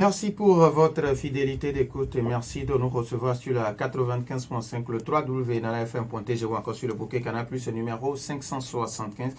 Merci pour votre fidélité d'écoute et merci de nous recevoir sur la 95.5, le www.nanafm.tg ou encore sur le bouquet Canal Plus numéro 575.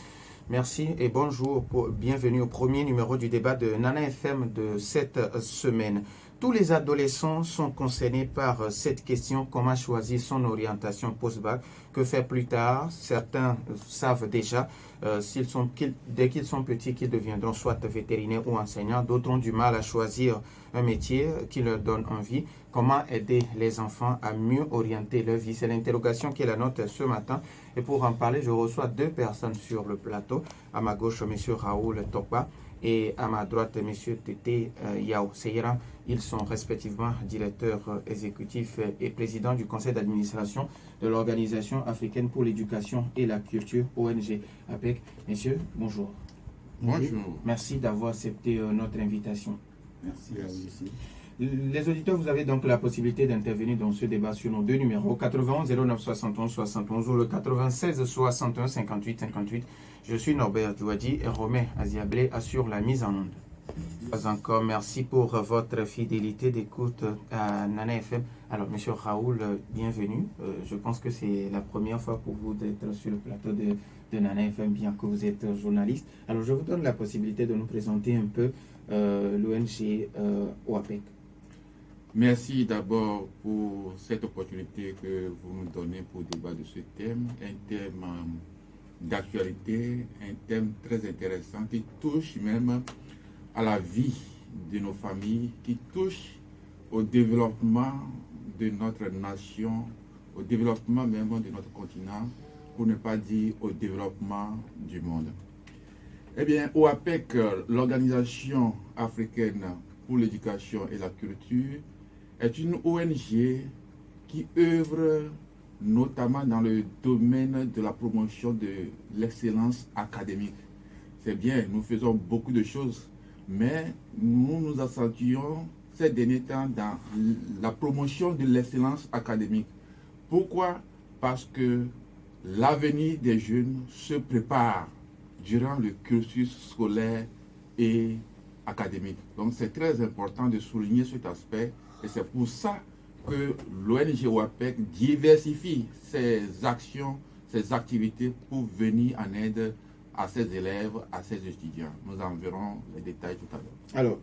Merci et bonjour, bienvenue au premier numéro du débat de Nana FM de cette semaine. Tous les adolescents sont concernés par cette question, comment choisir son orientation post-bac, que faire plus tard. Certains savent déjà, dès qu'ils sont petits, qu'ils deviendront soit vétérinaires ou enseignants. D'autres ont du mal à choisir un métier qui leur donne envie. Comment aider les enfants à mieux orienter leur vie? C'est l'interrogation qui est la nôtre ce matin. Et pour en parler, je reçois deux personnes sur le plateau. À ma gauche, M. Raoul Tokba et à ma droite, M. Tété Yao Seyra. Ils sont respectivement directeurs exécutifs et présidents du conseil d'administration de l'Organisation africaine pour l'éducation et la culture, ONG APEC. Messieurs, bonjour. Bonjour. Merci d'avoir accepté notre invitation. Merci à vous aussi. Les auditeurs, vous avez donc la possibilité d'intervenir dans ce débat sur nos deux numéros, 91 09 71 71 ou le 96 61 58 58. Je suis Norbert Douadi et Romain Aziablé assure la mise en onde. Pas encore, merci pour votre fidélité d'écoute à Nana FM. Alors, monsieur Raoul, bienvenue. Je pense que c'est la première fois pour vous d'être sur le plateau de Nana FM, bien que vous êtes journaliste. Alors, je vous donne la possibilité de nous présenter un peu l'ONG OAPEC. Merci d'abord pour cette opportunité que vous nous donnez pour débattre de ce thème, un thème d'actualité, un thème très intéressant qui touche même à la vie de nos familles, qui touche au développement de notre nation, au développement même de notre continent, pour ne pas dire au développement du monde. Eh bien, OAPEC, l'Organisation africaine pour l'éducation et la culture, est une ONG qui œuvre notamment dans le domaine de la promotion de l'excellence académique. C'est bien, nous faisons beaucoup de choses, mais nous nous accentuons ces derniers temps dans la promotion de l'excellence académique. Pourquoi? Parce que l'avenir des jeunes se prépare durant le cursus scolaire et académique. Donc c'est très important de souligner cet aspect et c'est pour ça que l'ONG OAPEC diversifie ses actions, ses activités pour venir en aide à ses élèves, à ses étudiants. Nous en verrons les détails tout à l'heure. Alors,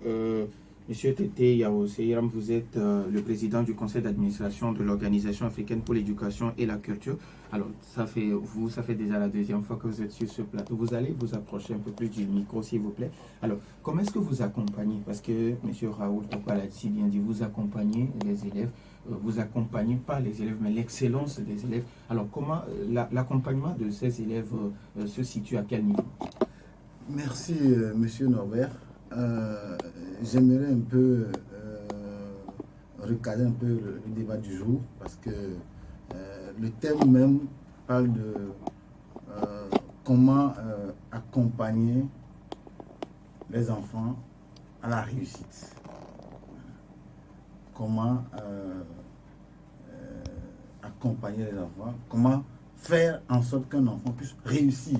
Monsieur Tété Yao Seyram, vous êtes le président du conseil d'administration de l'Organisation africaine pour l'éducation et la culture. Alors, ça fait déjà la deuxième fois que vous êtes sur ce plateau. Vous allez vous approcher un peu plus du micro, s'il vous plaît. Alors, comment est-ce que vous accompagnez? Parce que Monsieur Raoul Tokba l'a si bien dit, vous accompagnez les élèves. Vous accompagnez pas les élèves, mais l'excellence des élèves. Alors, comment l'accompagnement de ces élèves se situe à quel niveau? Merci, Monsieur Norbert. J'aimerais un peu recadrer un peu le débat du jour parce que le thème même parle de comment accompagner les enfants à la réussite. Comment accompagner les enfants, comment faire en sorte qu'un enfant puisse réussir.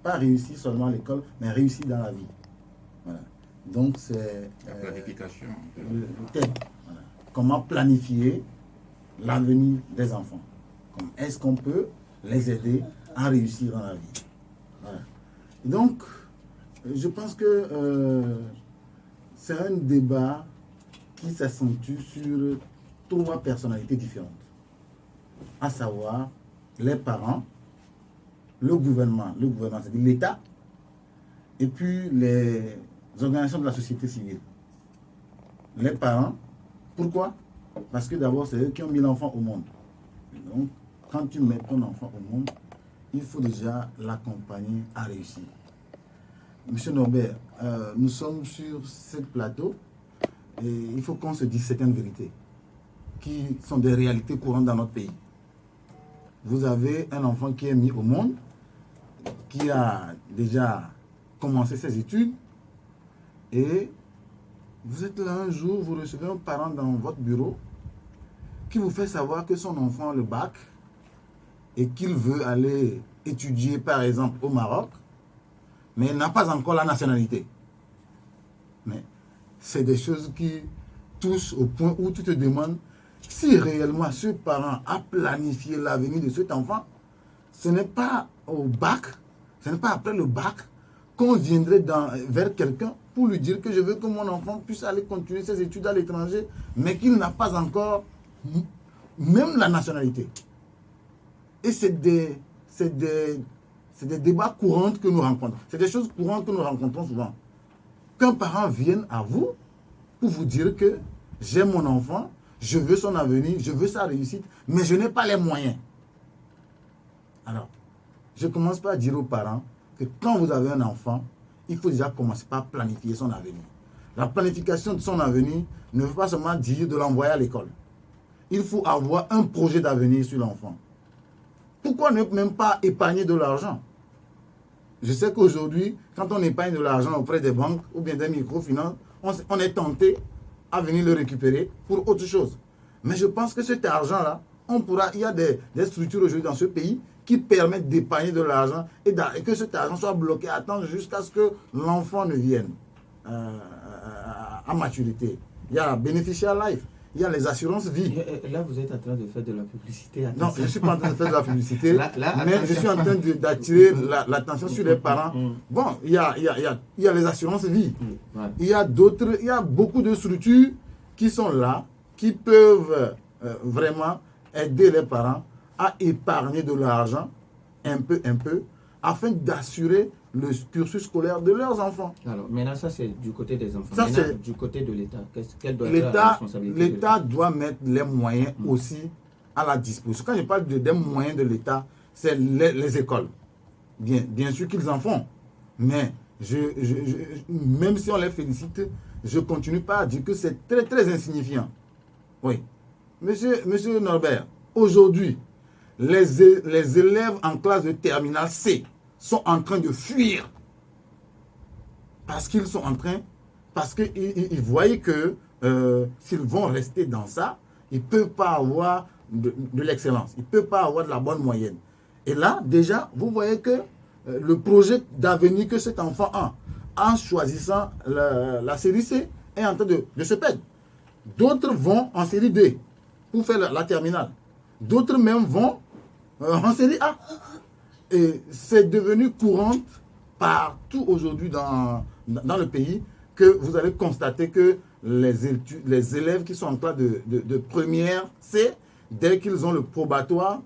Pas réussir seulement à l'école, mais réussir dans la vie. Voilà. Donc c'est la planification. Le thème. Voilà. Comment planifier l'avenir des enfants. Est-ce qu'on peut les aider à réussir dans la vie. Voilà. Donc, je pense que c'est un débat qui s'accentue sur trois personnalités différentes, à savoir les parents, le gouvernement c'est-à-dire l'État, et puis les organisations de la société civile. Les parents, pourquoi? Parce que d'abord, c'est eux qui ont mis l'enfant au monde. Donc, quand tu mets ton enfant au monde, il faut déjà l'accompagner à réussir. Monsieur Norbert, nous sommes sur ce plateau et il faut qu'on se dise certaines vérités qui sont des réalités courantes dans notre pays. Vous avez un enfant qui est mis au monde, qui a déjà commencé ses études, et vous êtes là un jour, vous recevez un parent dans votre bureau qui vous fait savoir que son enfant a le bac et qu'il veut aller étudier par exemple au Maroc, mais il n'a pas encore la nationalité. Mais c'est des choses qui touchent au point où tu te demandes si réellement ce parent a planifié l'avenir de cet enfant. Ce n'est pas au bac, ce n'est pas après le bac qu'on viendrait vers quelqu'un pour lui dire que je veux que mon enfant puisse aller continuer ses études à l'étranger, mais qu'il n'a pas encore même la nationalité. Et c'est des débats courants que nous rencontrons. C'est des choses courantes que nous rencontrons souvent. Qu'un parent vienne à vous pour vous dire que j'ai mon enfant, je veux son avenir, je veux sa réussite, mais je n'ai pas les moyens. Alors, je commence par dire aux parents que quand vous avez un enfant, il faut déjà commencer par planifier son avenir. La planification de son avenir ne veut pas seulement dire de l'envoyer à l'école. Il faut avoir un projet d'avenir sur l'enfant. Pourquoi ne même pas épargner de l'argent? Je sais qu'aujourd'hui, quand on épargne de l'argent auprès des banques ou bien des microfinances, on est tenté à venir le récupérer pour autre chose. Mais je pense que cet argent-là, il y a des structures aujourd'hui dans ce pays qui permettent d'épargner de l'argent et que cet argent soit bloqué, attendre jusqu'à ce que l'enfant ne vienne à maturité. Il y a Beneficial Life, il y a les assurances vie. Là, vous êtes en train de faire de la publicité. Non, je ne suis pas en train de faire de la publicité, Là, mais je suis en train d'attirer l'attention sur les parents. Bon, il y a les assurances vie. Ouais. Il y a beaucoup de structures qui sont là, qui peuvent vraiment aider les parents à épargner de l'argent, un peu, afin d'assurer le cursus scolaire de leurs enfants. Alors, maintenant, ça, c'est du côté des enfants. Ça, maintenant, du côté de l'État, quelle doit être la responsabilité de l'État doit mettre les moyens aussi à la disposition. Quand je parle des moyens de l'État, c'est les écoles. Bien sûr qu'ils en font. Mais même si on les félicite, je continue pas à dire que c'est très, très insignifiant. Oui. Monsieur Norbert, aujourd'hui, les élèves en classe de terminale C sont en train de fuir parce qu'ils voient que s'ils vont rester dans ça, ils ne peuvent pas avoir de l'excellence, ils ne peuvent pas avoir de la bonne moyenne. Et là, déjà, vous voyez que le projet d'avenir que cet enfant a, en choisissant la série C, est en train de se perdre. D'autres vont en série D pour faire la terminale. D'autres même vont en série A. Et c'est devenu courant partout aujourd'hui dans le pays que vous allez constater que les élèves qui sont en classe de première C, dès qu'ils ont le probatoire,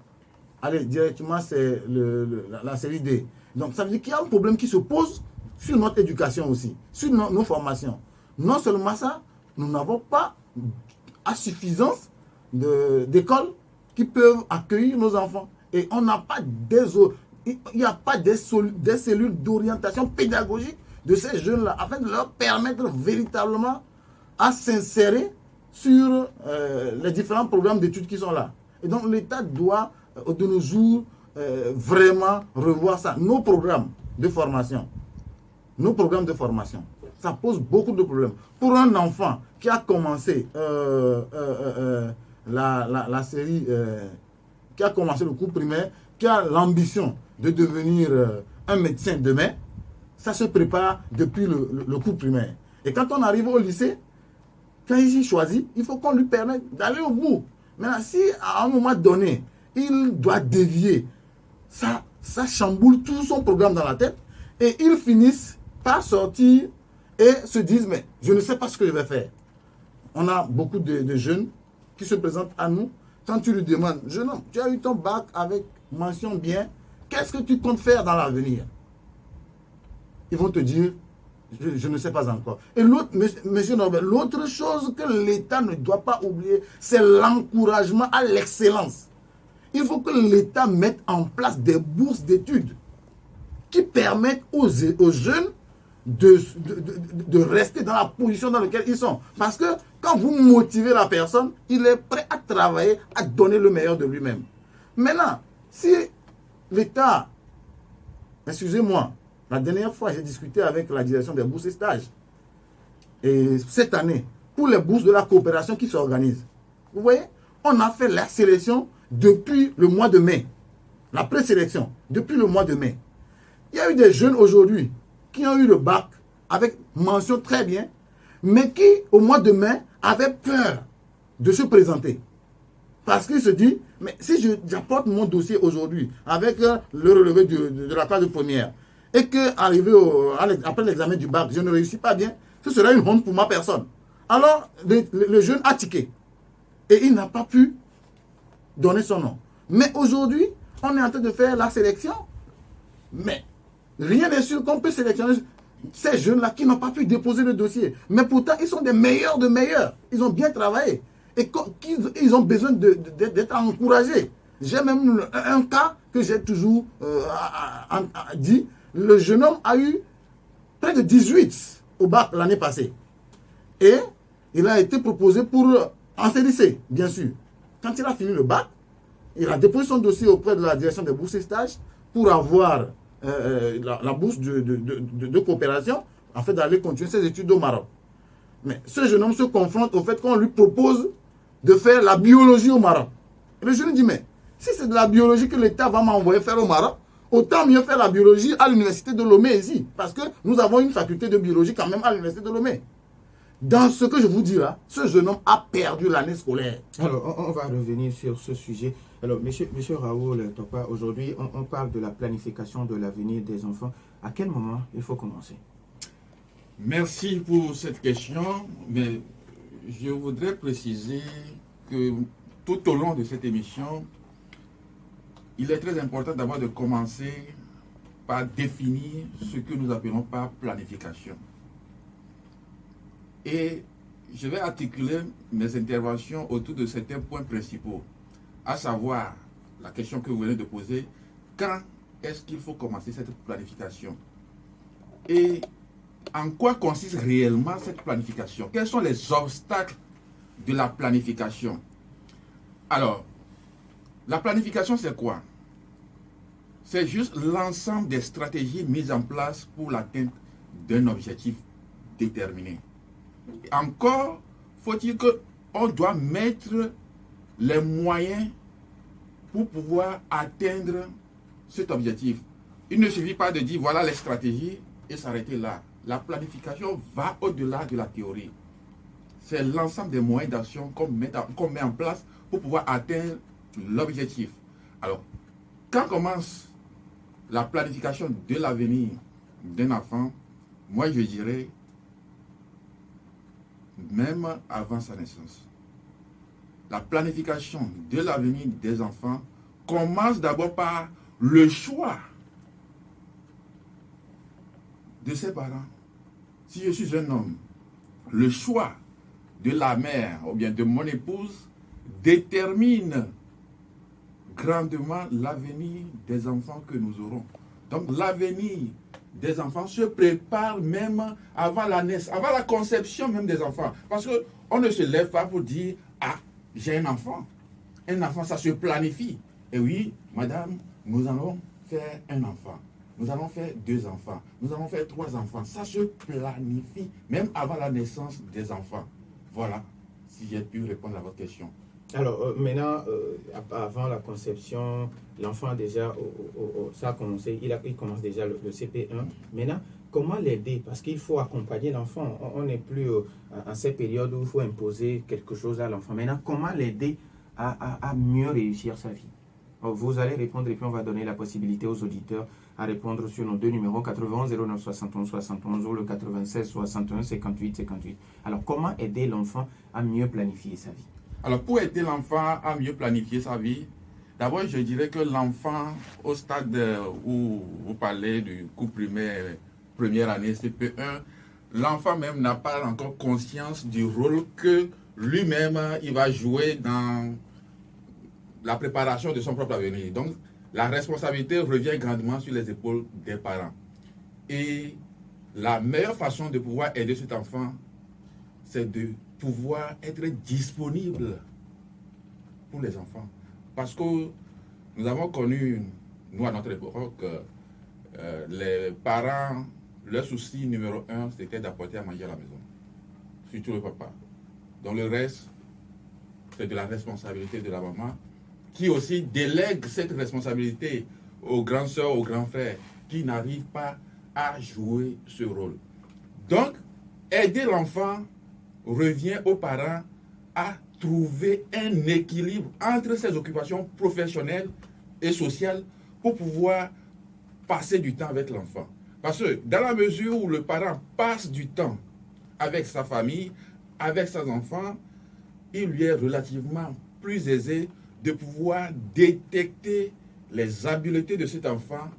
allez, directement c'est la série D. Donc ça veut dire qu'il y a un problème qui se pose sur notre éducation aussi, sur nos formations. Non seulement ça, nous n'avons pas à suffisance d'écoles qui peuvent accueillir nos enfants. Et on n'a pas il n'y a pas des cellules d'orientation pédagogique de ces jeunes-là, afin de leur permettre véritablement à s'insérer sur les différents programmes d'études qui sont là. Et donc l'État doit, de nos jours, vraiment revoir ça. Nos programmes de formation, ça pose beaucoup de problèmes. Pour un enfant qui a commencé la série, qui a commencé le cours primaire, qui a l'ambition de devenir un médecin demain, ça se prépare depuis le cours primaire. Et quand on arrive au lycée, quand il choisit, il faut qu'on lui permette d'aller au bout. Maintenant, si à un moment donné, il doit dévier, ça chamboule tout son programme dans la tête, et ils finissent par sortir et se disent, mais je ne sais pas ce que je vais faire. On a beaucoup de jeunes qui se présentent à nous. Quand tu lui demandes, jeune homme, tu as eu ton bac avec mention bien, qu'est-ce que tu comptes faire dans l'avenir? Ils vont te dire, je ne sais pas encore. Et l'autre, monsieur Norbert, l'autre chose que l'État ne doit pas oublier, c'est l'encouragement à l'excellence. Il faut que l'État mette en place des bourses d'études qui permettent aux jeunes de rester dans la position dans laquelle ils sont. Parce que quand vous motivez la personne, il est prêt à travailler, à donner le meilleur de lui-même. Maintenant, si l'État, excusez-moi, la dernière fois, j'ai discuté avec la direction des bourses et stages. Et cette année, pour les bourses de la coopération qui s'organisent, vous voyez, on a fait la sélection depuis le mois de mai. La présélection, depuis le mois de mai. Il y a eu des jeunes aujourd'hui qui ont eu le bac avec mention très bien, mais qui, au mois de mai, avait peur de se présenter. Parce qu'il se dit, mais si j'apporte mon dossier aujourd'hui avec le relevé de la classe de première, et qu'arrivé après l'examen du bac, je ne réussis pas bien, ce serait une honte pour ma personne. Alors, le jeune a tiqué. Et il n'a pas pu donner son nom. Mais aujourd'hui, on est en train de faire la sélection. Mais rien n'est sûr qu'on peut sélectionner ces jeunes-là qui n'ont pas pu déposer le dossier. Mais pourtant, ils sont des meilleurs de meilleurs. Ils ont bien travaillé. Et ils ont besoin d'être encouragés. J'ai même un cas que j'ai toujours dit. Le jeune homme a eu près de 18 au bac l'année passée. Et il a été proposé pour en CDC, bien sûr. Quand il a fini le bac, il a déposé son dossier auprès de la direction des bourses et stages pour avoir la bourse de coopération afin d'aller continuer ses études au Maroc. Mais ce jeune homme se confronte au fait qu'on lui propose de faire la biologie au Maroc. Et le jeune dit, mais si c'est de la biologie que l'État va m'envoyer faire au Maroc, autant mieux faire la biologie à l'université de Lomé ici. Parce que nous avons une faculté de biologie quand même à l'université de Lomé. Dans ce que je vous dis là, ce jeune homme a perdu l'année scolaire. Alors, on va revenir sur ce sujet. Alors, monsieur Raoul Topa, aujourd'hui, on parle de la planification de l'avenir des enfants. À quel moment il faut commencer? Merci pour cette question, mais je voudrais préciser que tout au long de cette émission, il est très important d'abord de commencer par définir ce que nous appelons par planification. Et je vais articuler mes interventions autour de certains points principaux, à savoir la question que vous venez de poser, quand est-ce qu'il faut commencer cette planification? Et en quoi consiste réellement cette planification? Quels sont les obstacles de la planification? Alors, la planification, c'est quoi? C'est juste l'ensemble des stratégies mises en place pour l'atteinte d'un objectif déterminé. Encore faut-il qu'on doit mettre les moyens pour pouvoir atteindre cet objectif. Il ne suffit pas de dire voilà les stratégies et s'arrêter là. La planification va au-delà de la théorie. C'est l'ensemble des moyens d'action qu'on met en place pour pouvoir atteindre l'objectif. Alors, quand commence la planification de l'avenir d'un enfant, moi je dirais même avant sa naissance. La planification de l'avenir des enfants commence d'abord par le choix de ses parents. Si je suis un homme, le choix de la mère ou bien de mon épouse détermine grandement l'avenir des enfants que nous aurons. Donc l'avenir des enfants se prépare même avant la naissance, avant la conception même des enfants. Parce qu'on ne se lève pas pour dire « Ah, j'ai un enfant ». Un enfant, ça se planifie. Et oui, madame, nous allons faire un enfant. Nous allons faire 2 enfants. Nous allons faire 3 enfants. Ça se planifie même avant la naissance des enfants. Voilà, si j'ai pu répondre à votre question. Alors, maintenant, avant la conception, l'enfant déjà, ça a commencé, il commence déjà le CP1. Maintenant, comment l'aider? Parce qu'il faut accompagner l'enfant. On n'est plus en cette période où il faut imposer quelque chose à l'enfant. Maintenant, comment l'aider à mieux réussir sa vie? Alors, vous allez répondre et puis on va donner la possibilité aux auditeurs à répondre sur nos 2 numéros 91 09 71 71 ou le 96 61 58 58. Alors, comment aider l'enfant à mieux planifier sa vie? Alors, pour aider l'enfant à mieux planifier sa vie, d'abord, je dirais que l'enfant, au stade où vous parlez du cours primaire, première année, CP1, l'enfant même n'a pas encore conscience du rôle que lui-même, il va jouer dans la préparation de son propre avenir. Donc, la responsabilité revient grandement sur les épaules des parents. Et la meilleure façon de pouvoir aider cet enfant, c'est de pouvoir être disponible pour les enfants. Parce que nous avons connu, nous à notre époque, les parents, leur souci numéro 1, c'était d'apporter à manger à la maison. Surtout le papa. Donc le reste, c'est de la responsabilité de la maman, qui aussi délègue cette responsabilité aux grandes sœurs, aux grands frères, qui n'arrivent pas à jouer ce rôle. Donc, Aider l'enfant revient aux parents à trouver un équilibre entre ses occupations professionnelles et sociales pour pouvoir passer du temps avec l'enfant. Parce que dans la mesure où le parent passe du temps avec sa famille, avec ses enfants, il lui est relativement plus aisé de pouvoir détecter les habiletés de cet enfant,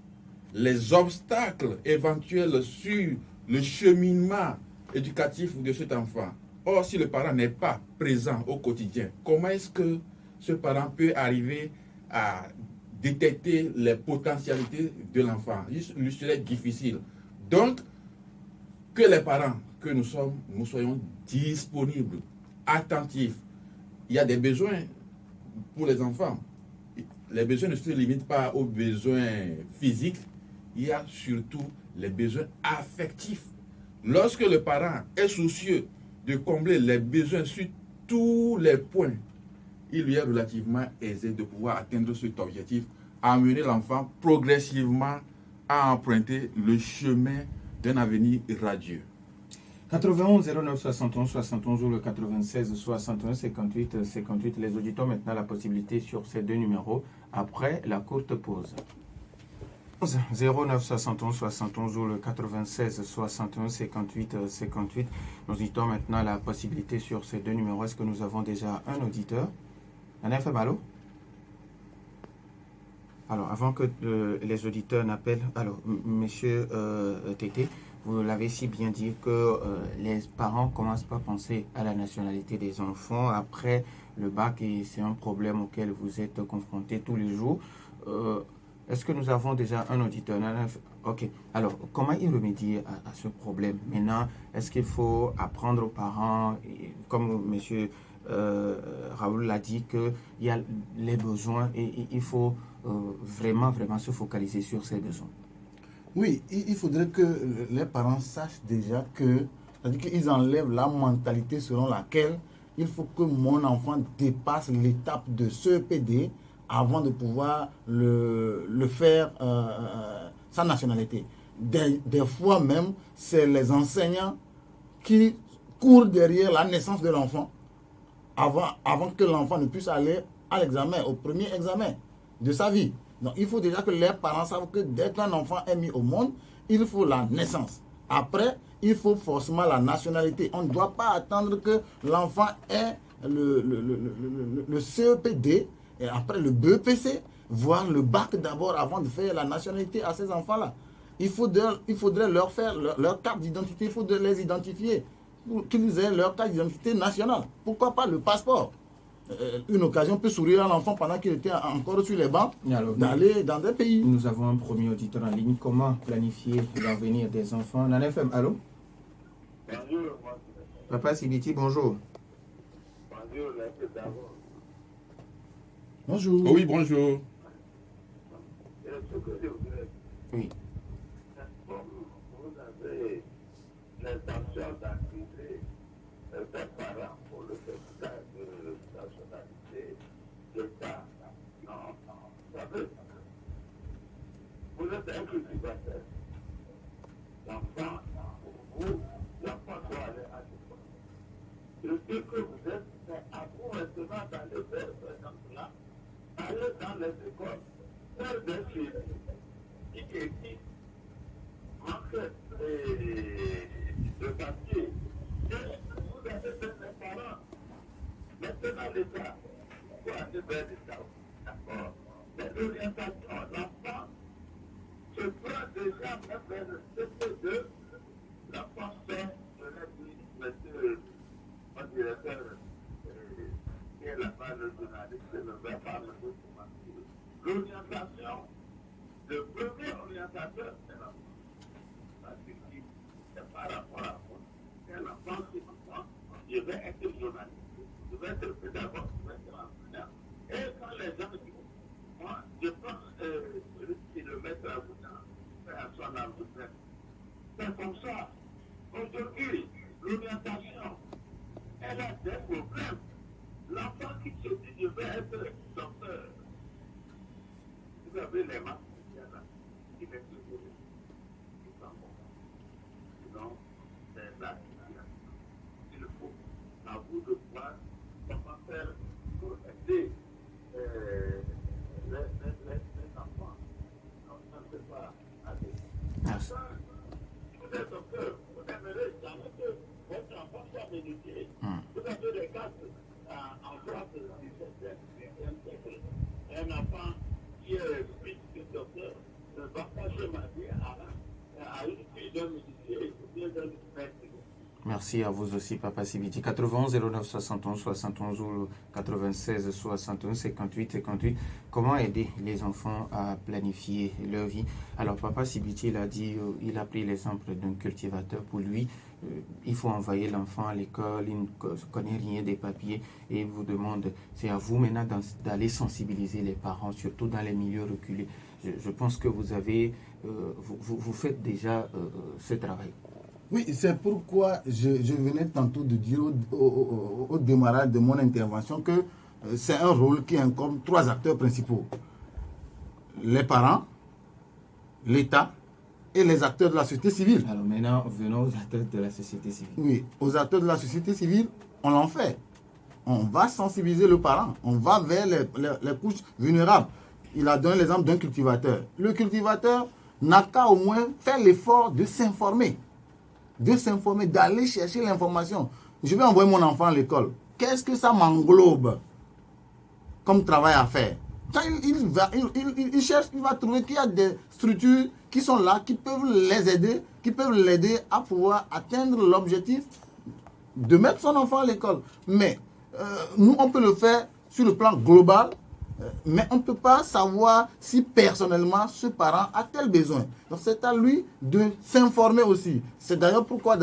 les obstacles éventuels sur le cheminement éducatif de cet enfant. Or, si le parent n'est pas présent au quotidien, comment est-ce que ce parent peut arriver à détecter les potentialités de l'enfant? Il lui serait difficile. Donc, que les parents que nous sommes, nous soyons disponibles, attentifs. Il y a des besoins pour les enfants. Les besoins ne se limitent pas aux besoins physiques, il y a surtout les besoins affectifs. Lorsque le parent est soucieux de combler les besoins sur tous les points, il lui est relativement aisé de pouvoir atteindre cet objectif, amener l'enfant progressivement à emprunter le chemin d'un avenir radieux. 91 09 71 71 ou le 96 61 58 58. Les auditeurs ont maintenant la possibilité sur ces deux numéros après la courte pause. 09 71 71 ou le 96 61 58 58. Nous auditeurs ont maintenant la possibilité sur ces deux numéros. Est-ce que nous avons déjà un auditeur? Un FM, allô? Alors, avant que les auditeurs n'appellent, alors, monsieur Tété, vous l'avez si bien dit que les parents commencent pas à penser à la nationalité des enfants après le bac et c'est un problème auquel vous êtes confrontés tous les jours. Est-ce que nous avons déjà un auditeur? Ok. Alors, comment y remédier à ce problème? Maintenant, est-ce qu'il faut apprendre aux parents, comme monsieur Raoul l'a dit, qu'il y a les besoins et il faut vraiment se focaliser sur ces besoins? Oui, il faudrait que les parents sachent déjà que, c'est-à-dire qu'ils enlèvent la mentalité selon laquelle il faut que mon enfant dépasse l'étape de CEPD avant de pouvoir le faire sa nationalité. Des fois même, c'est les enseignants qui courent derrière la naissance de l'enfant avant que l'enfant ne puisse aller à l'examen, au premier examen de sa vie. Donc, il faut déjà que les parents savent que dès qu'un enfant est mis au monde, il faut la naissance. Après, il faut forcément la nationalité. On ne doit pas attendre que l'enfant ait le CEPD et après le BEPC, voire le bac d'abord avant de faire la nationalité à ces enfants-là. Il faudrait leur faire leur carte d'identité, il faudrait les identifier pour qu'ils aient leur carte d'identité nationale. Pourquoi pas le passeport? Une occasion peut sourire à l'enfant pendant qu'il était encore sur les bancs d'aller dans des pays. Nous avons un premier auditeur en ligne. Comment planifier l'avenir des enfants? NANFM, allô? Bonjour. Papa Sibiti, bonjour. Bonjour, d'abord. Bonjour. Oh oui, bonjour. Oui. Vous avez l'intention d'activer des parents pour le certificat de nationalité d'État. Non, vous savez, vous êtes un cultivateur. L'enfant, pour vous, l'enfant doit aller à l'école. Je sais que vous êtes, mais à vous maintenant d'aller vers ces gens-là, aller dans les écoles, faire des films qui existent, manque de papier. Vous avez fait les parents. Maintenant, l'État, pour aller vers l'État, d'accord. Mais l'orientation, l'enfant se prend déjà même vers le CP2, l'enfant fait, je l'ai dit, monsieur, mon directeur, qui est là-bas, le journaliste, ne va pas me dire. L'orientation, le premier orientateur, c'est l'enfant. Parce que c'est par rapport à moi. C'est l'enfant qui m'entend. Je vais être journaliste, je vais être pédagogue, je vais être enseignant. Et quand les gens disent, moi, je pense celui qui le met à vous à son âme. C'est comme ça. Aujourd'hui, l'orientation, elle a des problèmes. L'enfant qui se dit, je vais être docteur. Vous avez les masques qui mettent le boulot. Sinon, c'est là qu'il y a en France du 21e siècle, un enfant qui est fils de docteur ne va pas se marier à une fille d'un musicien ou bien d'un maître. Merci à vous aussi, Papa Sibiti. 91 09 71 71 ou 96 61 58 58. Comment aider les enfants à planifier leur vie? Alors, Papa Sibiti, il a dit, il a pris l'exemple d'un cultivateur. Pour lui, il faut envoyer l'enfant à l'école, il ne connaît rien des papiers et il vous demande, c'est à vous maintenant d'aller sensibiliser les parents, surtout dans les milieux reculés. Je pense que vous avez, vous faites déjà ce travail. Oui, c'est pourquoi je venais tantôt de dire au démarrage de mon intervention que c'est un rôle qui incombe 3 acteurs principaux. Les parents, l'État et les acteurs de la société civile. Alors maintenant, venons aux acteurs de la société civile. Oui, aux acteurs de la société civile, on l'en fait. On va sensibiliser le parent, on va vers les couches vulnérables. Il a donné l'exemple d'un cultivateur. Le cultivateur n'a qu'à au moins faire l'effort de s'informer, d'aller chercher l'information. Je vais envoyer mon enfant à l'école. Qu'est-ce que ça m'englobe comme travail à faire? Quand il cherche, il va trouver qu'il y a des structures qui sont là, qui peuvent l'aider à pouvoir atteindre l'objectif de mettre son enfant à l'école. Mais nous, on peut le faire sur le plan global, mais on ne peut pas savoir si personnellement ce parent a tel besoin. Donc c'est à lui de s'informer aussi. C'est d'ailleurs pourquoi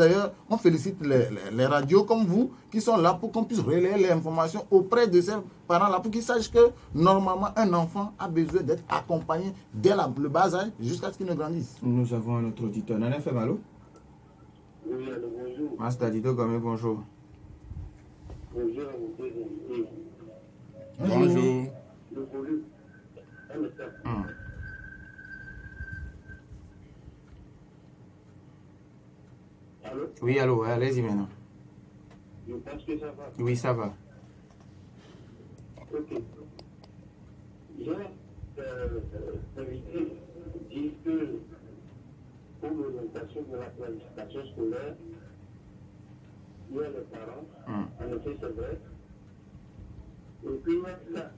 on félicite les radios comme vous qui sont là pour qu'on puisse relayer les informations auprès de ces parents-là pour qu'ils sachent que normalement un enfant a besoin d'être accompagné dès le bas âge jusqu'à ce qu'il ne grandisse. Nous avons un autre auditeur. Nana fait malo? Oui, alors bonjour. Master Dido Gomé, bonjour. Bonjour à vous deux. Bonjour. Le volume. Allô? Oui, allô, allez-y maintenant. Je pense que ça va. Oui, ça va. Ok. Hier, l'invité dit que pour l'orientation de la planification scolaire, il y a les parents, en effet c'est vrai. Et puis là,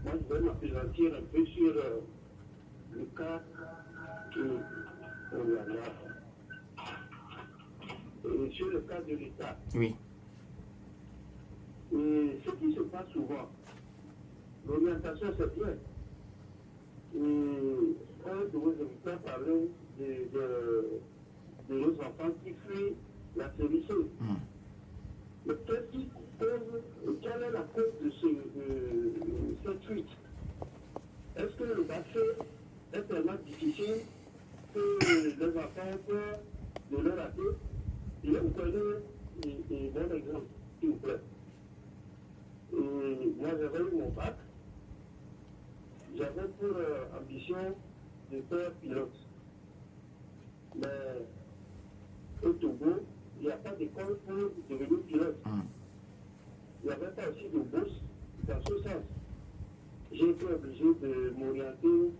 moi je vais m'appesantir un peu sur le cas qu'on y a là. Et sur le cas de l'État. Oui. Et ce qui se passe souvent, l'orientation c'est bien. Et un de vos invités parlait de nos enfants qui fuient la série. Mais quelle est la cause de cette fuite? Est-ce que le vaccin est tellement difficile que les enfants ont peur de le rater? Je vais vous donner un bon exemple, s'il vous plaît. Et moi, j'avais eu mon bac. J'avais pour ambition de faire pilote. Mais au Togo, il n'y a pas d'école pour devenir pilote. Il n'y avait pas aussi de bourse dans ce sens. J'ai été obligé de m'orienter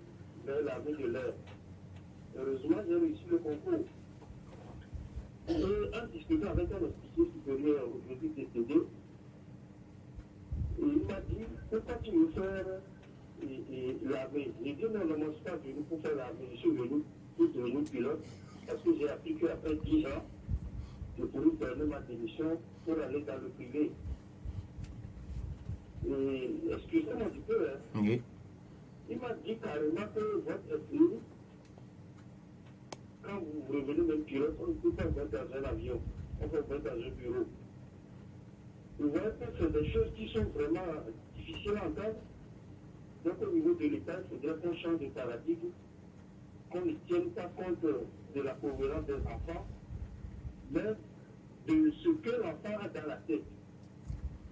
vers l'armée de l'air. Heureusement, j'ai réussi le concours. Et en discutant avec un officier supérieur aujourd'hui décédé, il m'a dit, pourquoi tu veux faire l'armée? J'ai dit, non, je ne suis pas venu pour faire l'armée, je suis venu pour devenir pilote, parce que j'ai appris qu'après 10 ans, je pourrais donner ma démission pour aller dans le privé. Et excusez-moi un petit peu, hein. Oui. Il m'a dit carrément que votre pays, quand vous revenez même pilote, on ne peut pas vous mettre dans un avion, on peut vous mettre dans un bureau. Vous voyez que c'est des choses qui sont vraiment difficiles à entendre. Donc au niveau de l'État, il faudrait qu'on change de paradigme, qu'on ne tienne pas compte de la cohérence des enfants, mais de ce que l'enfant a dans la tête.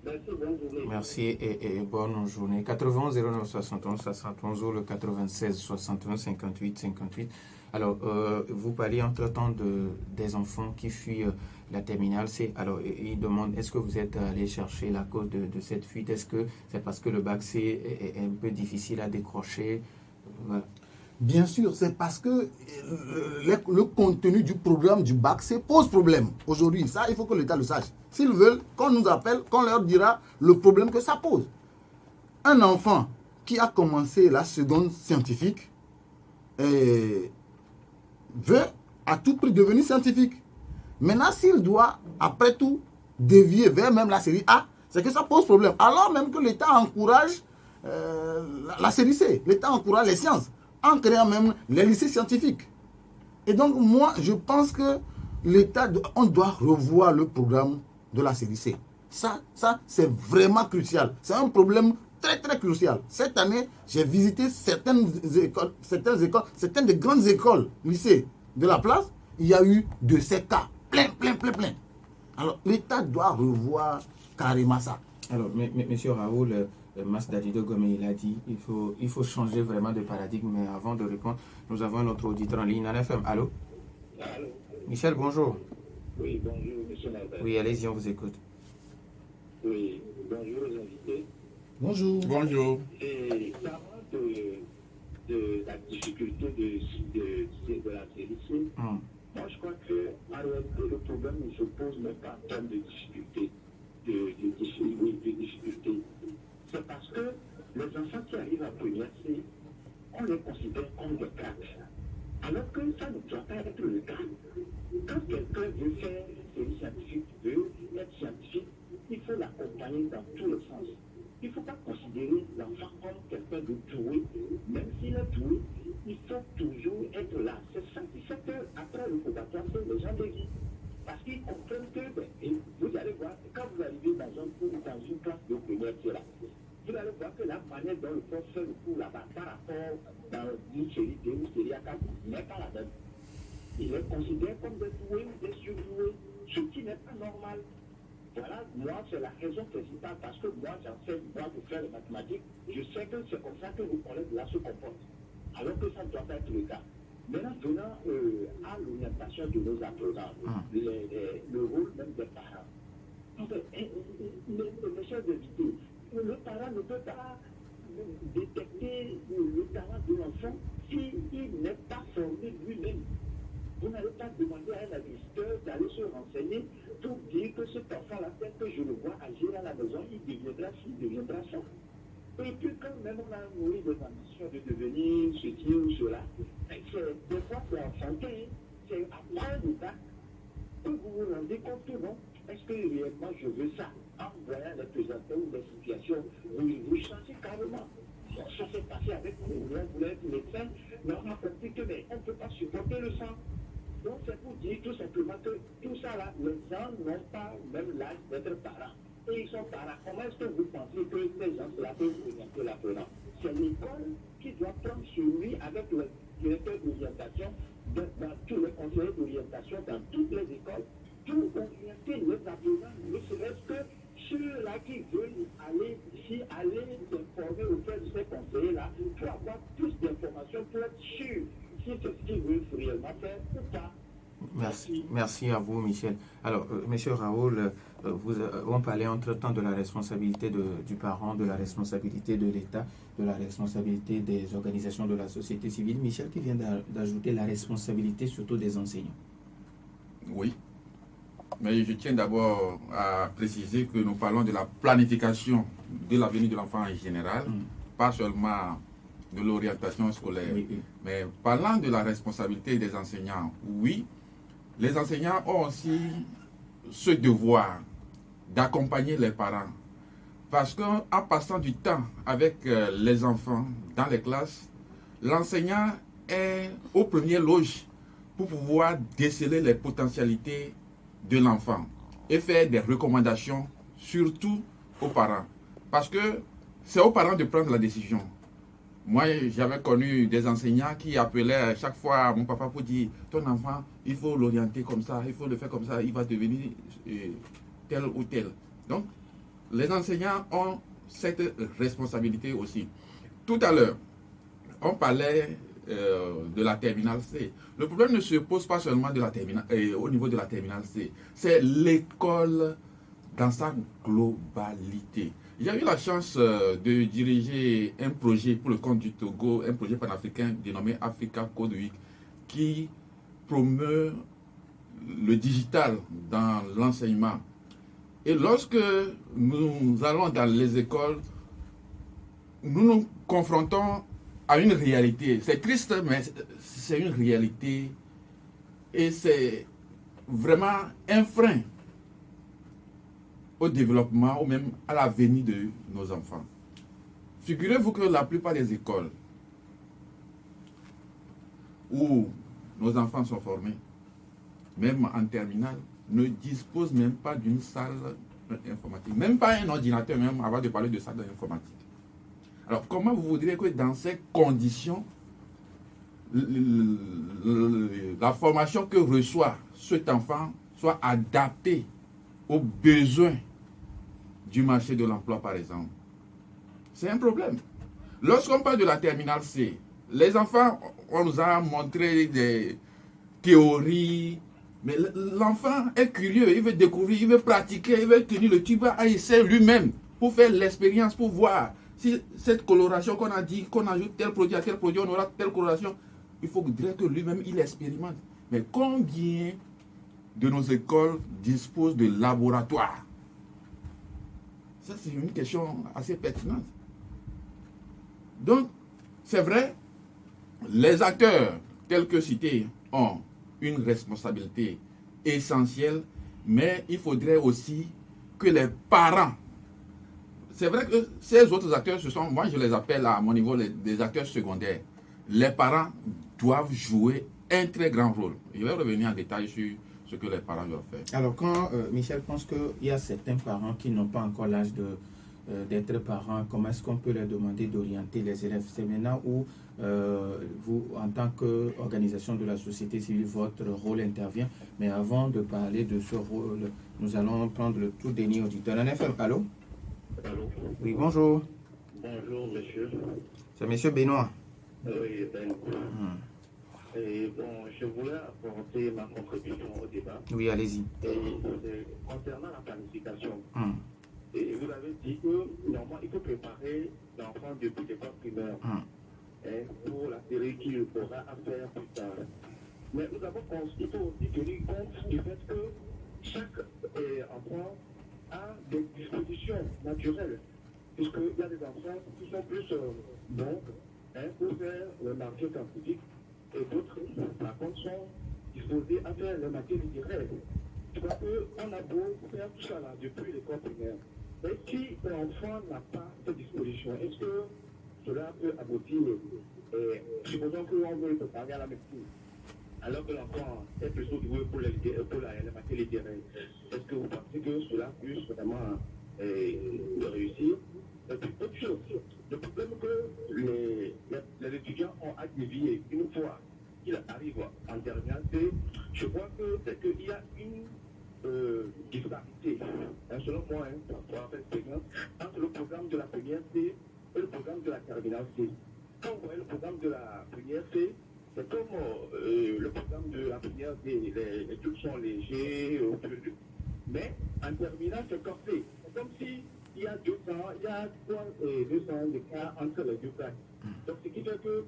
Merci, bonne journée. Merci et bonne journée. 91 09 71 71 ou le 96 61 58 58. Alors, vous parliez entre-temps des enfants qui fuient la terminale C. Alors, ils demandent, est-ce que vous êtes allé chercher la cause de cette fuite? Est-ce que c'est parce que le bac C est un peu difficile à décrocher? Voilà. Bien sûr, c'est parce que le contenu du programme du bac pose problème aujourd'hui. Ça, il faut que l'État le sache. S'ils veulent, qu'on nous appelle, qu'on leur dira le problème que ça pose. Un enfant qui a commencé la seconde scientifique veut à tout prix devenir scientifique. Maintenant, s'il doit, après tout, dévier vers même la série A, c'est que ça pose problème. Alors même que l'État encourage la série C, l'État encourage les sciences, en créant même les lycées scientifiques. Et donc, moi, je pense que l'État, on doit revoir le programme de la série C. Ça c'est vraiment crucial. C'est un problème très, très crucial. Cette année, j'ai visité certaines des grandes écoles, lycées de la place. Il y a eu de ces cas. Plein. Alors, l'État doit revoir carrément ça. Alors, monsieur Raoul, Mas Dadido Gomé, il a dit il faut changer vraiment de paradigme. Mais avant de répondre, nous avons un autre auditeur en ligne, en FM. Allô? Allô? Michel, bonjour. Oui, bonjour, monsieur Nalbert. Oui, allez-y, on vous écoute. Oui, bonjour aux invités. Bonjour. Bonjour. Et parlant de la difficulté de la série C, moi je crois qu'en réalité le problème ne se pose même pas en termes de difficulté. De difficulté. C'est parce que les enfants qui arrivent en première C, on les considère comme des cracks. Alors que ça ne doit pas être le cas. Quand quelqu'un veut faire une série scientifique, veut être scientifique, il faut l'accompagner dans tous les sens. Il ne faut pas considérer l'enfant comme quelqu'un de doué. Même s'il est doué, il faut toujours être là. C'est 117 heures après le probatoire que les gens dévient. Parce qu'ils comprennent que, vous allez voir, quand vous arrivez dans une classe de première là, vous allez voir que la manière dont le prof fait le cours là-bas par rapport dans une série D ou une série A4 n'est pas la même. Il est considéré comme des doués ou des surdoués, ce qui n'est pas normal. Voilà, moi, c'est la raison principale, parce que moi, j'enseigne, moi, pour faire les mathématiques, je sais que c'est comme ça que vos collègues là se comportent, alors que ça ne doit pas être le cas. Maintenant, venant à l'orientation de nos apprenants, le rôle même des parents. Donc, mes chers invités, le parent ne peut pas détecter le talent de l'enfant s'il n'est pas formé lui-même. Vous n'allez pas demander à un administrateur d'aller se renseigner pour dire que cet enfant-là, tel que je le vois agir à la maison, il deviendra ça. Et puis quand même on a nourri des ambitions de devenir ceci ou cela, des fois c'est enfantin, c'est après le bac que vous vous rendez compte que non, est-ce que réellement je veux ça? En voyant les présentations ou des situations, vous changez carrément. Ça s'est passé avec nous, on voulait être médecin, mais on a compris que on ne peut pas supporter le sang. Donc c'est pour dire tout simplement que tout ça là, les gens n'ont pas même l'âge d'être parents. Et ils sont parents. Comment est-ce que vous pensez que ces gens-là peuvent orienter l'apprenant? C'est l'école qui doit prendre sur lui avec le directeur d'orientation, dans tous les conseillers d'orientation, dans toutes les écoles, pour orienter les apprenants, ne serait-ce que ceux-là qui veulent aller ici, aller s'informer auprès de ces conseillers-là, pour avoir plus d'informations, pour être sûr si c'est ce qu'ils veulent réellement faire ou pas. Merci à vous, Michel. Alors, monsieur Raoul, on parlait entre-temps de la responsabilité du parent, de la responsabilité de l'État, de la responsabilité des organisations de la société civile. Michel qui vient d'ajouter la responsabilité surtout des enseignants. Oui, mais je tiens d'abord à préciser que nous parlons de la planification de l'avenir de l'enfant en général, pas seulement de l'orientation scolaire. Oui. Mais parlant de la responsabilité des enseignants, oui, les enseignants ont aussi ce devoir d'accompagner les parents. Parce qu'en passant du temps avec les enfants dans les classes, l'enseignant est aux premières loges pour pouvoir déceler les potentialités de l'enfant et faire des recommandations, surtout aux parents. Parce que c'est aux parents de prendre la décision. Moi, j'avais connu des enseignants qui appelaient à chaque fois mon papa pour dire « Ton enfant, il faut l'orienter comme ça, il faut le faire comme ça, il va devenir tel ou tel. » Donc, les enseignants ont cette responsabilité aussi. Tout à l'heure, on parlait de la terminale C. Le problème ne se pose pas seulement de la terminale, au niveau de la terminale C. C'est l'école dans sa globalité. J'ai eu la chance de diriger un projet pour le compte du Togo, un projet panafricain dénommé Africa Code Week, qui promeut le digital dans l'enseignement. Et lorsque nous allons dans les écoles, nous nous confrontons à une réalité. C'est triste, mais c'est une réalité. Et c'est vraiment un frein au développement ou même à l'avenir de nos enfants. Figurez-vous que la plupart des écoles où nos enfants sont formés, même en terminale, ne disposent même pas d'une salle informatique, même pas un ordinateur, même avant de parler de salle informatique. Alors, comment vous voudriez que dans ces conditions, la formation que reçoit cet enfant soit adaptée aux besoins du marché de l'emploi, par exemple? C'est un problème. Lorsqu'on parle de la terminale C, les enfants, on nous a montré des théories, mais l'enfant est curieux, il veut découvrir, il veut pratiquer, il veut tenir le tuba à essai lui-même pour faire l'expérience, pour voir si cette coloration qu'on a dit, qu'on ajoute tel produit à tel produit, on aura telle coloration. Il faudrait que lui-même, il expérimente. Mais combien de nos écoles disposent de laboratoires? Ça, c'est une question assez pertinente. Donc, c'est vrai, les acteurs tels que cités ont une responsabilité essentielle, mais il faudrait aussi que les parents, c'est vrai que ces autres acteurs, moi je les appelle à mon niveau des acteurs secondaires. Les parents doivent jouer un très grand rôle. Je vais revenir en détail sur ce que les parents doivent faire. Alors, quand Michel pense qu'il y a certains parents qui n'ont pas encore l'âge d'être parents, comment est-ce qu'on peut leur demander d'orienter les élèves? C'est maintenant où vous, en tant qu'organisation de la société civile, votre rôle intervient. Mais avant de parler de ce rôle, nous allons prendre le tout dernier auditeur. NFM, allô? Allô? Oui, bonjour. Bonjour, monsieur. C'est monsieur Benoît. Oui, Ben. Et bon, je voulais apporter ma contribution au débat. Oui, allez-y. Et concernant la planification, et vous avez dit que normalement, il faut préparer l'enfant depuis l'école primaire pour la série qu'il aura à faire plus tard. Mais nous avons il faut aussi tenir compte du fait que chaque enfant a des dispositions naturelles, puisqu'il y a des enfants qui sont plus bons pour faire le marché scientifique et d'autres, par contre, sont disposés à faire le marché littéraire. Je crois qu'on a beau faire tout ça là depuis l'école primaire. Mais si l'enfant n'a pas cette disposition, est-ce que cela peut aboutir, supposons qu'on veut le préparer à la médecine, alors que l'enfant est plutôt doué pour la matière littéraire, est-ce que vous pensez que cela puisse vraiment réussir? Et puis autre chose, le problème que les étudiants ont à dévier une fois qu'ils arrivent en terminale, je crois que c'est qu'il y a une disparité, selon moi, pour avoir expérience, entre le programme de la première C et le programme de la terminale C. Quand vous voyez le programme de la première C, c'est comme le programme de la première D, les trucs sont légers, mais en terminale, c'est corsé. C'est comme si il y a 200, il y a 200 d'écart entre les deux classes. Donc, ce qui fait que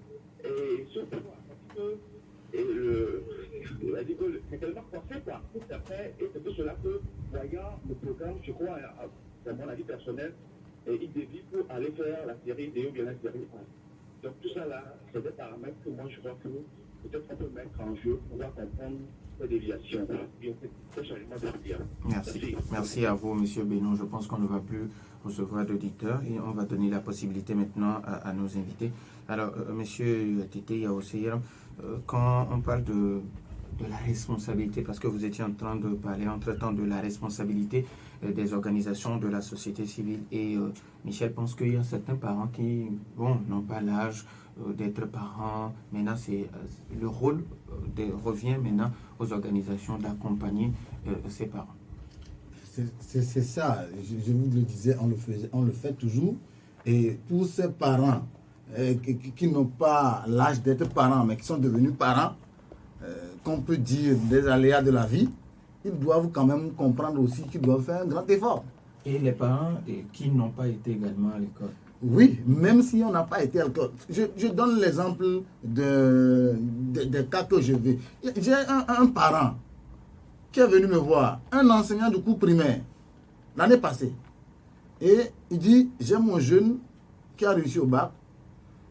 ce point, c'est tellement forcé quoi. Tout à fait, et c'est pour cela que, voyant le programme, je crois, c'est mon avis personnel, il dévie pour aller faire la série D ou bien la série A. Donc tout ça là, c'est des paramètres que moi je crois que peut-être on peut mettre en jeu pour pouvoir comprendre ces déviations. Merci. Merci à vous, monsieur Benoît. Je pense qu'on ne va plus recevoir d'auditeurs et on va donner la possibilité maintenant à nos invités. Alors, monsieur Tété Yaoseyer, quand on parle de la responsabilité, parce que vous étiez en train de parler entre-temps de la responsabilité des organisations de la société civile, et Michel pense qu'il y a certains parents qui n'ont pas l'âge d'être parents. Maintenant, le rôle revient maintenant aux organisations d'accompagner ces parents. C'est ça, je vous le disais, on le fait toujours. Et pour ces parents qui n'ont pas l'âge d'être parents, mais qui sont devenus parents, qu'on peut dire des aléas de la vie, ils doivent quand même comprendre aussi qu'ils doivent faire un grand effort. Et les parents qui n'ont pas été également à l'école. Oui, même si on n'a pas été à l'école. Je donne l'exemple des cas que je vais. J'ai un parent qui est venu me voir, un enseignant du cours primaire, l'année passée. Et il dit, j'ai mon jeune qui a réussi au bac,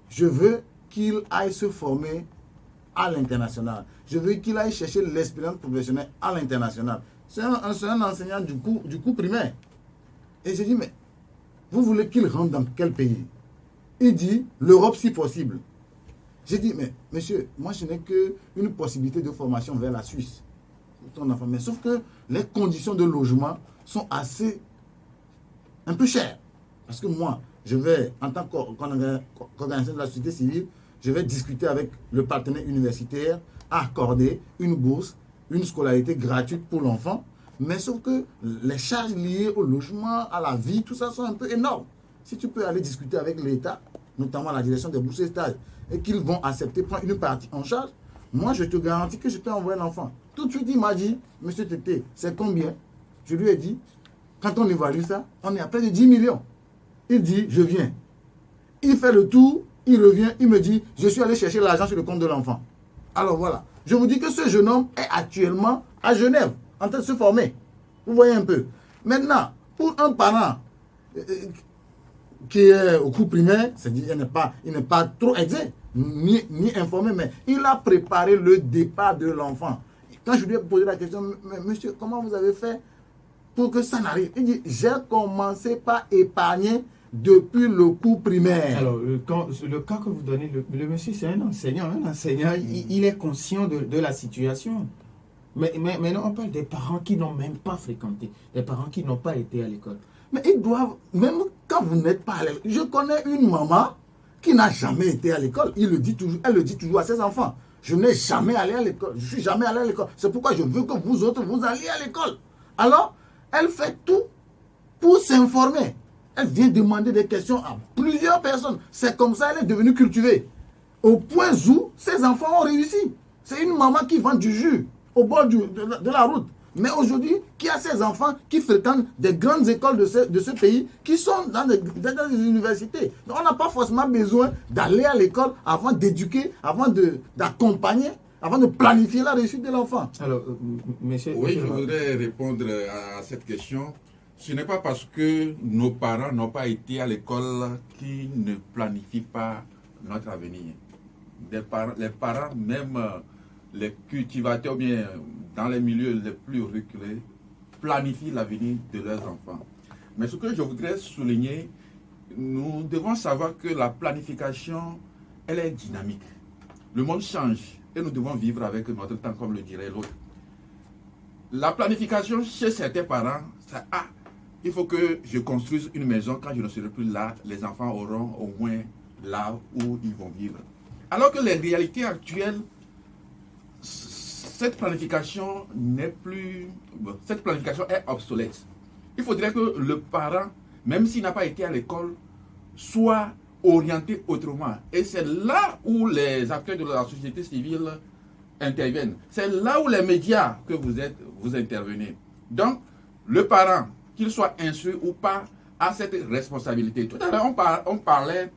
je veux qu'il aille se former à l'international. Je veux qu'il aille chercher l'expérience professionnelle à l'international. C'est un enseignant du cours primaire. Et j'ai dit, mais vous voulez qu'il rentre dans quel pays? Il dit, l'Europe si possible. J'ai dit, mais monsieur, moi je n'ai qu'une possibilité de formation vers la Suisse. Ton enfant. Mais sauf que les conditions de logement sont un peu chères. Parce que moi, je vais, en tant qu'organisateur de la société civile, je vais discuter avec le partenaire universitaire à accorder une bourse, une scolarité gratuite pour l'enfant. Mais sauf que les charges liées au logement, à la vie, tout ça sont un peu énormes. Si tu peux aller discuter avec l'État, notamment la direction des bourses et stages, et qu'ils vont accepter prendre une partie en charge, moi je te garantis que je peux envoyer l'enfant. Tout de suite il m'a dit, monsieur Tété, c'est combien? Je lui ai dit, quand on évalue ça, on est à près de 10 millions. Il dit, je viens. Il fait le tour, il revient, il me dit, je suis allé chercher l'argent sur le compte de l'enfant. Alors voilà, je vous dis que ce jeune homme est actuellement à Genève, en train de se former. Vous voyez un peu. Maintenant, pour un parent qui est au cours primaire, c'est-à-dire il n'est pas trop exact, ni informé, mais il a préparé le départ de l'enfant. Quand je lui ai posé la question, mais monsieur, comment vous avez fait pour que ça n'arrive? Il dit, j'ai commencé par épargner depuis le cours primaire. Alors, le cas que vous donnez, le monsieur, c'est un enseignant. Il est conscient de la situation. Mais non, on parle des parents qui n'ont même pas fréquenté, des parents qui n'ont pas été à l'école. Mais ils doivent, même quand vous n'êtes pas à l'école, je connais une maman qui n'a jamais été à l'école. Elle le dit toujours à ses enfants. Je n'ai jamais allé à l'école. Je ne suis jamais allé à l'école. C'est pourquoi je veux que vous autres, vous alliez à l'école. Alors, elle fait tout pour s'informer. Elle vient demander des questions à plusieurs personnes. C'est comme ça qu'elle est devenue cultivée. Au point où ses enfants ont réussi. C'est une maman qui vend du jus au bord de la route. Mais aujourd'hui, qui a ses enfants qui fréquentent des grandes écoles de ce pays, qui sont dans des universités. Donc on n'a pas forcément besoin d'aller à l'école avant d'éduquer, avant d'accompagner, avant de planifier la réussite de l'enfant. Alors, monsieur... Oui, je voudrais répondre à cette question. Ce n'est pas parce que nos parents n'ont pas été à l'école qu'ils ne planifient pas notre avenir. Les parents, même les cultivateurs, bien dans les milieux les plus reculés, planifient l'avenir de leurs enfants. Mais ce que je voudrais souligner, nous devons savoir que la planification, elle est dynamique. Le monde change et nous devons vivre avec notre temps, comme le dirait l'autre. La planification chez certains parents, c'est il faut que je construise une maison quand je ne serai plus là, les enfants auront au moins là où ils vont vivre. Alors que les réalités actuelles, cette planification n'est plus... Cette planification est obsolète. Il faudrait que le parent, même s'il n'a pas été à l'école, soit orienté autrement. Et c'est là où les acteurs de la société civile interviennent. C'est là où les médias que vous intervenez. Donc, le parent, qu'il soit instruit ou pas, a cette responsabilité. Tout à l'heure, on parlait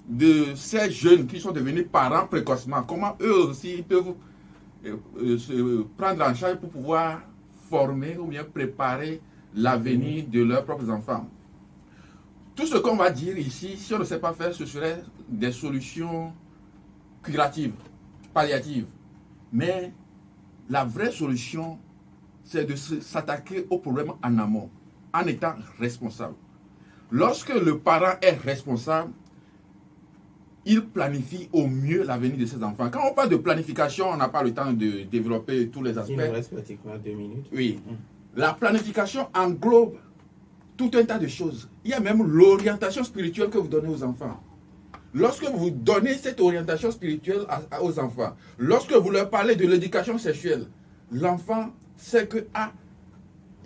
de ces jeunes qui sont devenus parents précocement. Comment eux aussi peuvent se prendre en charge pour pouvoir former ou bien préparer l'avenir de leurs propres enfants. Tout ce qu'on va dire ici, si on ne sait pas faire, ce serait des solutions curatives, palliatives. Mais la vraie solution, c'est de s'attaquer au problème en amont, en étant responsable. Lorsque le parent est responsable, il planifie au mieux l'avenir de ses enfants. Quand on parle de planification, on n'a pas le temps de développer tous les aspects. Il nous reste pratiquement 2 minutes. Oui. La planification englobe tout un tas de choses. Il y a même l'orientation spirituelle que vous donnez aux enfants. Lorsque vous donnez cette orientation spirituelle aux enfants, lorsque vous leur parlez de l'éducation sexuelle, l'enfant sait que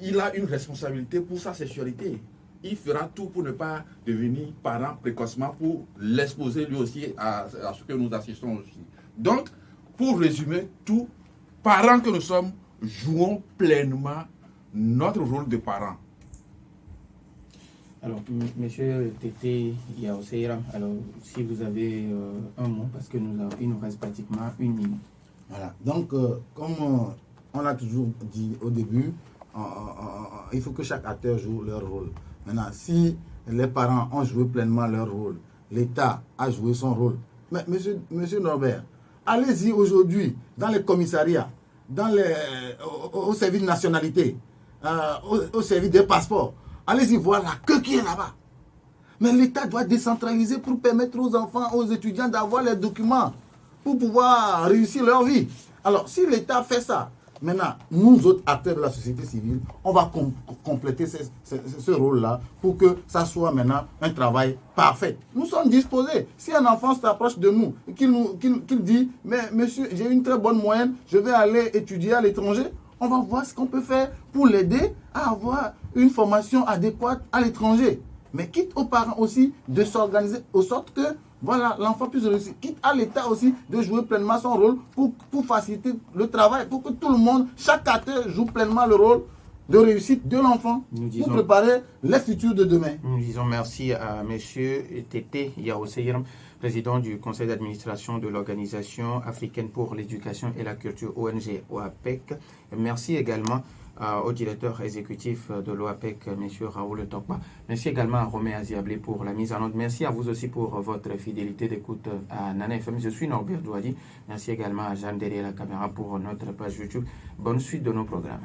il a une responsabilité pour sa sexualité. Il fera tout pour ne pas devenir parent précocement, pour l'exposer lui aussi à ce que nous assistons aussi. Donc, pour résumer tout, parents que nous sommes, jouons pleinement notre rôle de parents. Alors, monsieur Tété Yaoseira, alors si vous avez un mot, parce que il nous reste pratiquement 1 minute. Voilà. Donc, comme on l'a toujours dit au début, il faut que chaque acteur joue leur rôle. Maintenant, si les parents ont joué pleinement leur rôle, l'État a joué son rôle. Mais monsieur Norbert, allez-y aujourd'hui dans les commissariats, au service de nationalité, au service des passeports. Allez-y voir la queue qui est là-bas. Mais l'État doit décentraliser pour permettre aux enfants, aux étudiants d'avoir les documents pour pouvoir réussir leur vie. Alors, si l'État fait ça, maintenant, nous autres acteurs de la société civile, on va compléter ce rôle-là pour que ça soit maintenant un travail parfait. Nous sommes disposés. Si un enfant s'approche de nous et qu'il dit « Mais monsieur, j'ai une très bonne moyenne, je vais aller étudier à l'étranger », on va voir ce qu'on peut faire pour l'aider à avoir une formation adéquate à l'étranger. Mais quitte aux parents aussi de s'organiser de sorte que voilà, l'enfant puisse réussir. Quitte à l'État aussi de jouer pleinement son rôle pour faciliter le travail, pour que tout le monde, chaque acteur joue pleinement le rôle de réussite de l'enfant pour préparer les futurs de demain. Nous disons merci à M. Tété Yaoseira, président du conseil d'administration de l'Organisation africaine pour l'éducation et la culture ONG OAPEC. Merci également au directeur exécutif de l'OAPEC, M. Raoul Tokpa. Merci également à Romain Aziablé pour la mise en ordre. Merci à vous aussi pour votre fidélité d'écoute à Nana FM. Je suis Norbert Douadi. Merci également à Jeanne derrière la caméra pour notre page YouTube. Bonne suite de nos programmes.